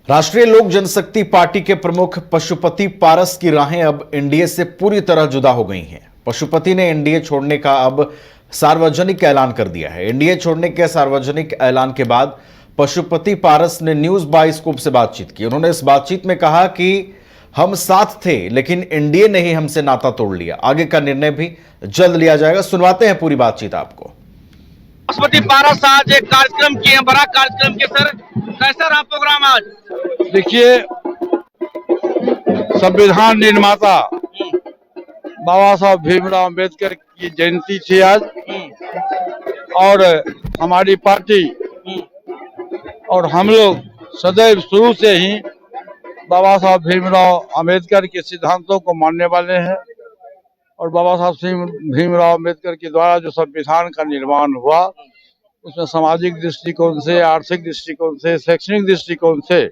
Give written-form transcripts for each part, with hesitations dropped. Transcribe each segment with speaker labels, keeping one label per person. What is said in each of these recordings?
Speaker 1: राष्ट्रीय लोक जनशक्ति पार्टी के प्रमुख पशुपति पारस की राहें अब एनडीए से पूरी तरह जुदा हो गई हैं। पशुपति ने एनडीए छोड़ने का अब सार्वजनिक ऐलान कर दिया है। एनडीए छोड़ने के सार्वजनिक ऐलान के बाद पशुपति पारस ने न्यूज बाइस्कोप से बातचीत की। उन्होंने इस बातचीत में कहा कि हम साथ थे, लेकिन एनडीए ने ही हमसे नाता तोड़ लिया। आगे का निर्णय भी जल्द लिया जाएगा। सुनवाते हैं पूरी बातचीत आपको।
Speaker 2: पशुपति पारस आज एक कार्यक्रम किए, बड़ा कार्यक्रम किए। सर, कैसा रहा प्रोग्राम आज?
Speaker 3: देखिए, संविधान निर्माता बाबा साहब भीमराव अम्बेडकर की जयंती थी आज, और हमारी पार्टी और हम लोग सदैव शुरू से ही बाबा साहब भीमराव अम्बेडकर के सिद्धांतों को मानने वाले हैं। और बाबा साहब भीमराव अम्बेडकर के द्वारा जो संविधान का निर्माण हुआ, उसमें सामाजिक दृष्टिकोण से, आर्थिक दृष्टिकोण से, शैक्षणिक दृष्टिकोण से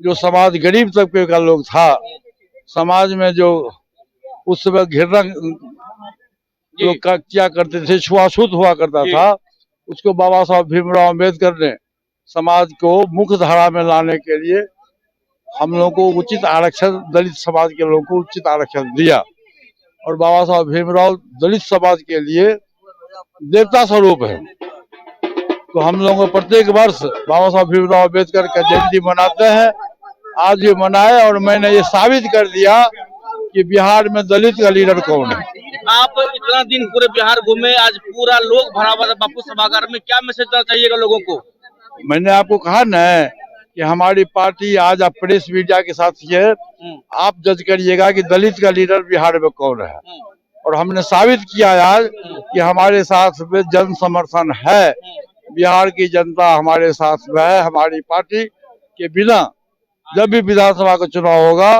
Speaker 3: जो समाज गरीब तबके का लोग था, समाज में जो उस समय घृणा लोग क्या करते थे, छुआछूत हुआ करता था, उसको बाबा साहब भीमराव अम्बेडकर ने समाज को मुख्य धारा में लाने के लिए हम लोगों को उचित आरक्षण, दलित समाज के लोगों को उचित आरक्षण दिया। और बाबा साहब भीमराव दलित समाज के लिए देवता स्वरूप है। तो हम लोग प्रत्येक वर्ष बाबा साहब भीमराव अम्बेडकर का जयंती मनाते हैं। आज भी मनाए, और मैंने ये साबित कर दिया कि बिहार में दलित का लीडर कौन है।
Speaker 2: आप इतना दिन पूरे बिहार घूमे, आज पूरा लोग भरा हुआ था बापू सभागार में। क्या मैसेज देना चाहिएगा लोगों को? मैंने
Speaker 3: आपको कहा ना कि हमारी पार्टी आज, आप प्रेस मीडिया के साथ ये आप जज करिएगा कि दलित का लीडर बिहार में कौन है। और हमने साबित किया आज कि हमारे साथ में जन समर्थन है। बिहार की जनता हमारे साथ में है। हमारी पार्टी के बिना जब भी विधानसभा का चुनाव होगा,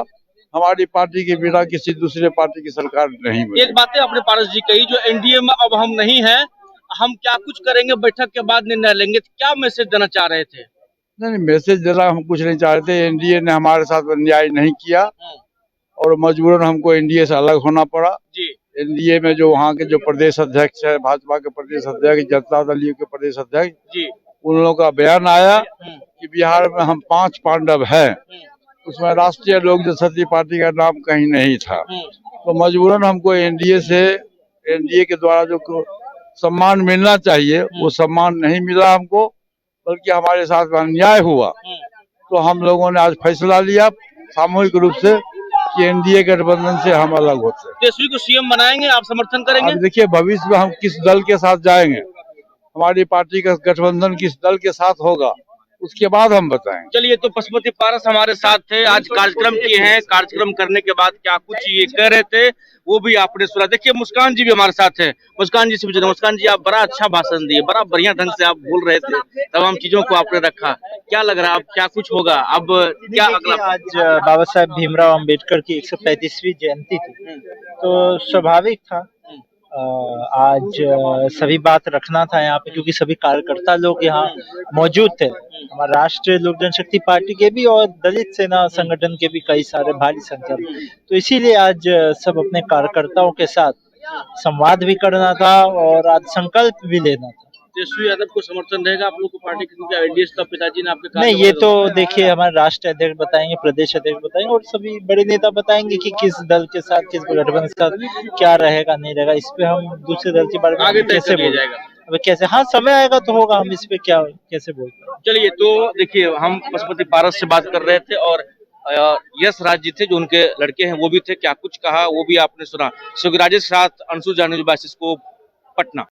Speaker 3: हमारी पार्टी के बिना किसी दूसरे पार्टी की सरकार नहीं मिलेगी।
Speaker 2: एक बात है आपने पारस जी कही, जो एनडीए में अब हम नहीं है, हम क्या कुछ करेंगे, बैठक के बाद निर्णय लेंगे। क्या मैसेज देना चाह रहे थे?
Speaker 3: नहीं, मैसेज देना हम कुछ नहीं चाह रहे थे। एनडीए ने हमारे साथ अन्याय नहीं किया, और मजबूरन हमको एनडीए से अलग होना पड़ा। एनडीए में जो वहाँ के जो प्रदेश अध्यक्ष है, भाजपा के प्रदेश अध्यक्ष, जनता दल के प्रदेश अध्यक्ष, उन लोगों का बयान आया कि बिहार में हम 5 पांडव हैं। उसमें राष्ट्रीय लोक जनशक्ति पार्टी का नाम कहीं नहीं था। तो मजबूरन हमको एनडीए के द्वारा जो सम्मान मिलना चाहिए, वो सम्मान नहीं मिला हमको, बल्कि हमारे साथ अन्याय हुआ। तो हम लोगों ने आज फैसला लिया सामूहिक रूप से कि एनडीए गठबंधन से हम अलग होते हैं।
Speaker 2: तेजस्वी को सीएम बनाएंगे, आप समर्थन करेंगे?
Speaker 3: अब देखिए, भविष्य में हम किस दल के साथ जाएंगे, हमारी पार्टी का गठबंधन किस दल के साथ होगा, उसके बाद हम बताएंगे।
Speaker 2: चलिए, तो पशुपति पारस हमारे साथ थे, आज कार्यक्रम किए हैं। कार्यक्रम करने के बाद क्या कुछ ये कह रहे थे, वो भी आपने सुना। देखिए, मुस्कान जी भी हमारे साथ है। मुस्कान जी से पूछे, मुस्कान जी, आप बड़ा अच्छा भाषण दिए, बड़ा बढ़िया ढंग से आप बोल रहे थे, तमाम चीजों को आपने रखा। क्या लग रहा है, अब क्या कुछ होगा? अब क्या अगला?
Speaker 4: आज बाबा साहब भीमराव अम्बेडकर की 135वीं जयंती थी, तो स्वाभाविक था आज सभी बात रखना था यहाँ पे, क्योंकि सभी कार्यकर्ता लोग यहाँ मौजूद थे। हमारा राष्ट्रीय लोक जनशक्ति पार्टी के भी और दलित सेना संगठन के भी कई सारे भारी संख्या में। तो इसीलिए आज सब अपने कार्यकर्ताओं के साथ संवाद भी करना था और आज संकल्प भी लेना था।
Speaker 2: तेजस्वी यादव को समर्थन रहेगा आप लोग को पार्टी की, क्योंकि एनडीए का पिताजी ने आपके
Speaker 4: नहीं, ये तो देखिए हमारे राष्ट्रीय अध्यक्ष बताएंगे, प्रदेश अध्यक्ष बताएंगे, और सभी बड़े नेता बताएंगे कि किस दल के साथ, किस गठबंधन के साथ क्या रहेगा नहीं रहेगा। इस पे हम दूसरे दल के बारे में कैसे बोल जाएगा? अब कैसे, हाँ, समय आएगा तो होगा, हम इस पे क्या कैसे बोलते।
Speaker 2: चलिए, तो देखिए, हम पशुपति पारस से बात कर रहे थे, और यश राज जी थे जो उनके लड़के हैं, वो भी थे। क्या कुछ कहा वो भी आपने सुना। सुखराजेश के साथ अंशु जानी, पटना।